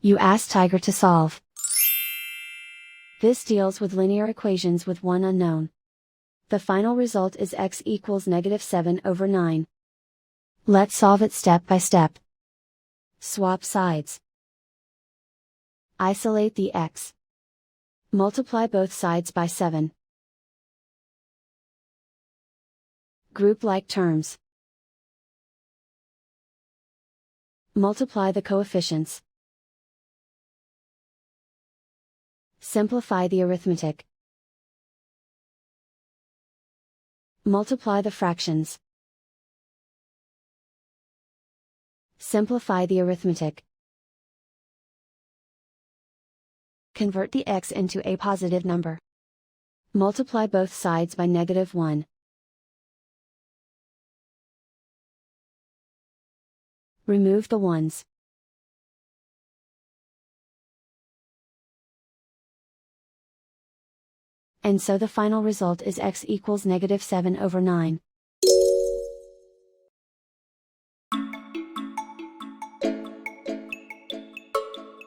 You ask Tiger to solve. This deals with linear equations with one unknown. The final result is x equals -7/9. Let's solve it step by step. Swap sides. Isolate the x. Multiply both sides by 7. Group like terms. Multiply the coefficients. Simplify the arithmetic. Multiply the fractions. Simplify the arithmetic. Convert the x into a positive number. Multiply both sides by -1. Remove the ones. And so the final result is x equals -7/9.